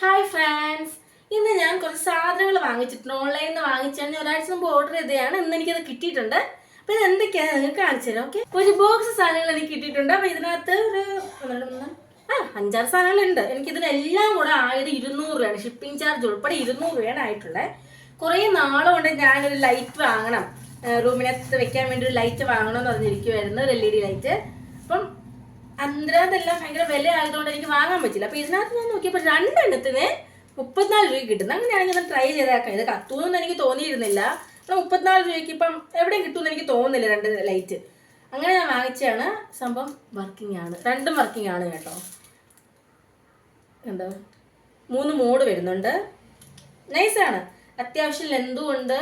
Hi friends, ഇന്ന് ഞാൻ കുറച്ച് സാധനങ്ങൾ വാങ്ങിച്ചിട്ടുണ്ട്. ഓൺലൈനിൽ നിന്ന് വാങ്ങിച്ചാണ്. ഒരാഴ്ച മുമ്പ് ഓർഡർ ചെയ്തതാണ്. ഇന്ന് എനിക്കത് കിട്ടിയിട്ടുണ്ട്. അപ്പൊ ഇത് എന്തൊക്കെയാണ് നിങ്ങൾക്ക് കാണിച്ചു തരാം. ഓക്കെ, ഒരു ബോക്സ് സാധനങ്ങൾ എനിക്ക് കിട്ടിയിട്ടുണ്ട്. അപ്പൊ ഇതിനകത്ത് ഒരു 5-6 സാധനങ്ങളുണ്ട്. എനിക്കിതിനെല്ലാം കൂടെ ആയത് 200 രൂപയാണ്. ഷിപ്പിംഗ് ചാർജ് ഉൾപ്പെടെ 200 രൂപയാണ് ആയിട്ടുള്ളത്. കുറേ നാളുകൊണ്ട് ഞാനൊരു ലൈറ്റ് വാങ്ങണം, റൂമിനകത്ത് വെക്കാൻ വേണ്ടി ഒരു ലൈറ്റ് വാങ്ങണം എന്ന് പറഞ്ഞിരിക്കുമായിരുന്നു, ഒരു LED ലൈറ്റ്. അപ്പം അന്തരതെല്ലാം ഭയങ്കര വില ആയതുകൊണ്ട് എനിക്ക് വാങ്ങാൻ പറ്റില്ല. അപ്പൊ ഇതിനകത്ത് ഞാൻ നോക്കിയപ്പോൾ 2 എണ്ണത്തിന് 34 രൂപ കിട്ടുന്നത്. അങ്ങനെയാണെങ്കിൽ ഞാൻ ട്രൈ ചെയ്തേക്കാം. ഇത് കത്തുമെന്ന് എനിക്ക് തോന്നിയിരുന്നില്ല. 34 രൂപയ്ക്ക് ഇപ്പം എവിടെയും കിട്ടുമെന്ന് എനിക്ക് തോന്നുന്നില്ല 2 ലൈറ്റ്. അങ്ങനെ ഞാൻ വാങ്ങിച്ചാണ്. സംഭവം വർക്കിംഗ് ആണ്, 2 വർക്കിംഗ് ആണ് കേട്ടോ. എന്താ 3 മോഡ് വരുന്നുണ്ട്. നൈസാണ്, അത്യാവശ്യം ലെന്തും ഉണ്ട്,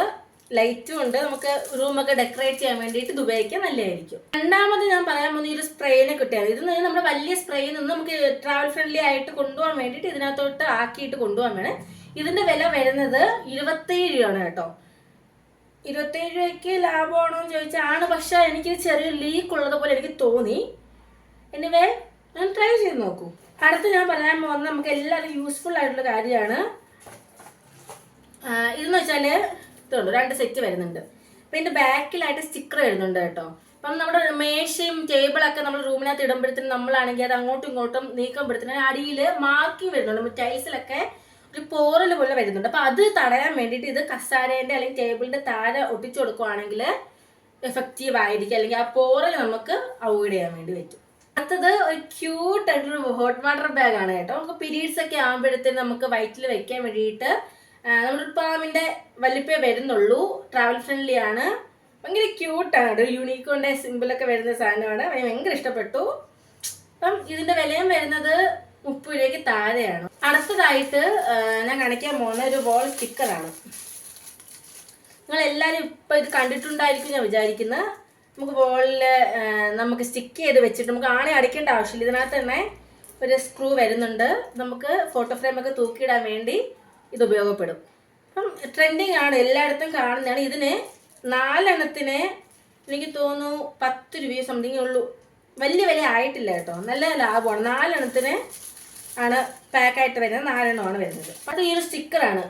ലൈറ്റും ഉണ്ട്. നമുക്ക് റൂമൊക്കെ ഡെക്കറേറ്റ് ചെയ്യാൻ വേണ്ടിയിട്ട് ഇത് ഉപയോഗിക്കാൻ നല്ലതായിരിക്കും. രണ്ടാമത് ഞാൻ പറയാൻ പോകുന്ന ഈ ഒരു സ്പ്രേനെ കിട്ടിയത്. ഇത് നമ്മുടെ വലിയ സ്പ്രേയിൽ നിന്ന് നമുക്ക് ട്രാവൽ ഫ്രണ്ട്ലി ആയിട്ട് കൊണ്ടുപോകാൻ വേണ്ടിയിട്ട് ഇതിനകത്തോട്ട് ആക്കിയിട്ട് കൊണ്ടുപോകാൻ വേണം. ഇതിന്റെ വില വരുന്നത് 27 രൂപയാണ് കേട്ടോ. 27 രൂപയ്ക്ക് ലാഭമാണോ എന്ന് ചോദിച്ചാൽ ആണ്. പക്ഷെ എനിക്ക് ചെറിയൊരു ലീക്ക് ഉള്ളത് പോലെ എനിക്ക് തോന്നി. എനിവേ ഞാൻ ട്രൈ ചെയ്ത് നോക്കൂ. അടുത്ത് ഞാൻ പറയാൻ പോകുന്നത് നമുക്ക് എല്ലാവരും യൂസ്ഫുൾ ആയിട്ടുള്ള കാര്യമാണ്. ഇതെന്ന് വെച്ചാല് 2 സെറ്റ് വരുന്നുണ്ട്. അപ്പൊ ഇതിന്റെ ബാക്കിലായിട്ട് സ്റ്റിക്കർ വരുന്നുണ്ട് കേട്ടോ. അപ്പം നമ്മുടെ മേശയും ടേബിളൊക്കെ നമ്മൾ റൂമിനകത്ത് ഇടുമ്പോഴത്തേനും നമ്മളാണെങ്കിൽ അത് അങ്ങോട്ടും ഇങ്ങോട്ടും നീക്കുമ്പോഴത്തേനും അടിയിൽ മാർക്കിങ് വരുന്നുണ്ട്. ടൈൽസിലൊക്കെ ഒരു പോറൽ പോലെ വരുന്നുണ്ട്. അപ്പൊ അത് തടയാൻ വേണ്ടിയിട്ട് ഇത് കസാരേന്റെ അല്ലെങ്കിൽ ടേബിളിന്റെ താഴെ ഒട്ടിച്ചു കൊടുക്കുവാണെങ്കിൽ എഫക്റ്റീവ് ആയിരിക്കും, അല്ലെങ്കിൽ ആ പോറൽ നമുക്ക് അവോയ്ഡ് ചെയ്യാൻ വേണ്ടി പറ്റും. അടുത്തത് ഒരു ക്യൂട്ട് ആയിട്ടൊരു ഹോട്ട് വാട്ടർ ബാഗ് ആണ് കേട്ടോ. നമുക്ക് പീരീഡ്സ് ഒക്കെ ആകുമ്പോഴത്തേനും നമുക്ക് വയറ്റിൽ വെക്കാൻ വേണ്ടിയിട്ട് നമ്മുടെ പാമ്പിന്റെ വലിപ്പേ വരുന്നുള്ളൂ. ട്രാവൽ ഫ്രണ്ട്ലി ആണ്, ഭയങ്കര ക്യൂട്ടാണ്. ഒരു യൂണിക്കോണിന്റെ സിമ്പിളൊക്കെ വരുന്ന സാധനമാണ്. എനിക്ക് ഭയങ്കര ഇഷ്ടപ്പെട്ടു. അപ്പം ഇതിന്റെ വിലയും വരുന്നത് 30 രൂപയ്ക്ക് താഴെയാണ്. അടുത്തതായിട്ട് ഞാൻ കാണിക്കാൻ പോകുന്ന ഒരു വോൾ സ്റ്റിക്കറാണ്. നിങ്ങൾ എല്ലാവരും ഇപ്പം ഇത് കണ്ടിട്ടുണ്ടായിരിക്കും ഞാൻ വിചാരിക്കുന്നത്. നമുക്ക് വോളിൽ നമുക്ക് സ്റ്റിക്ക് ചെയ്ത് വെച്ചിട്ട് നമുക്ക് ആണി അടിക്കേണ്ട ആവശ്യമില്ല. ഇതിനകത്ത് തന്നെ ഒരു സ്ക്രൂ വരുന്നുണ്ട്. നമുക്ക് ഫോട്ടോ ഫ്രെയിമൊക്കെ തൂക്കിയിടാൻ വേണ്ടി ഇത് ഉപയോഗപ്പെടും. അപ്പം ട്രെൻഡിങ് ആണ്, എല്ലായിടത്തും കാണുന്നതാണ്. ഇതിന് 4 എണ്ണത്തിന് എനിക്ക് തോന്നുന്നു 10 രൂപയോ സംതിങ് ഉള്ളൂ. വലിയ വില ആയിട്ടില്ല കേട്ടോ, നല്ല ലാഭമാണ്. 4 എണ്ണത്തിന് ആണ് പാക്കായിട്ട് വരുന്നത്. 4 എണ്ണമാണ് വരുന്നത്. അത് ഈ ഒരു സ്റ്റിക്കറാണ്.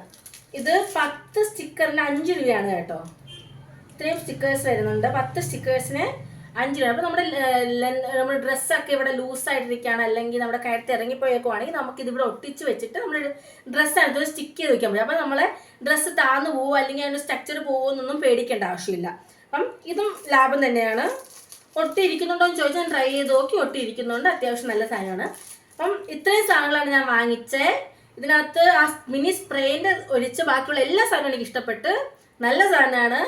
ഇത് 10 സ്റ്റിക്കറിന് 5 രൂപയാണ് കേട്ടോ. ഇത്രയും സ്റ്റിക്കേഴ്സ് വരുന്നുണ്ട്. 10 സ്റ്റിക്കേഴ്സിന് 5 രൂപ. അപ്പോൾ നമ്മുടെ ഡ്രസ്സൊക്കെ ഇവിടെ ലൂസായിട്ടിരിക്കുകയാണ്, അല്ലെങ്കിൽ നമ്മുടെ കഴുത്ത് ഇറങ്ങിപ്പോയേക്കുവാണെങ്കിൽ നമുക്കിത് ഇവിടെ ഒട്ടിച്ച് വെച്ചിട്ട് നമ്മൾ ഡ്രസ്സ് അടുത്തൊരു സ്റ്റിക്ക് ചെയ്ത് വെക്കാൻ പറ്റും. അപ്പോൾ നമ്മളെ ഡ്രസ്സ് താന്ന് പോവോ അല്ലെങ്കിൽ അതിൻ്റെ സ്ട്രക്ചർ പോകുമെന്നൊന്നും പേടിക്കേണ്ട ആവശ്യമില്ല. അപ്പം ഇതും ലാഭം തന്നെയാണ്. ഒട്ടിയിരിക്കുന്നുണ്ടോ എന്ന് ചോദിച്ചാൽ ട്രൈ ചെയ്ത് നോക്കി. ഒട്ടിയിരിക്കുന്നുണ്ട്, അത്യാവശ്യം നല്ല സാധനമാണ്. അപ്പം ഇത്രയും സാധനങ്ങളാണ് ഞാൻ വാങ്ങിച്ചത്. ഇതിനകത്ത് ആ മിനി സ്പ്രേൻ്റെ ഒഴിച്ച് ബാക്കിയുള്ള എല്ലാ സാധനവും എനിക്ക് ഇഷ്ടപ്പെട്ട്. നല്ല സാധനമാണ്,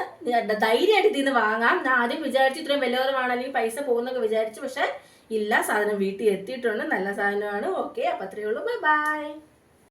ധൈര്യമായിട്ട് ഇതിൽ നിന്ന് വാങ്ങാം. ഞാൻ ആദ്യം വിചാരിച്ചു ഇത്രയും വില കുറവാണ് അല്ലെങ്കിൽ പൈസ പോകുന്നൊക്കെ വിചാരിച്ചു. പക്ഷെ ഇല്ല, സാധനം വീട്ടിൽ എത്തിയിട്ടുണ്ട്. നല്ല സാധനമാണ്. ഓക്കെ, അപ്പം അത്രയേ ഉള്ളൂ. Bye bye.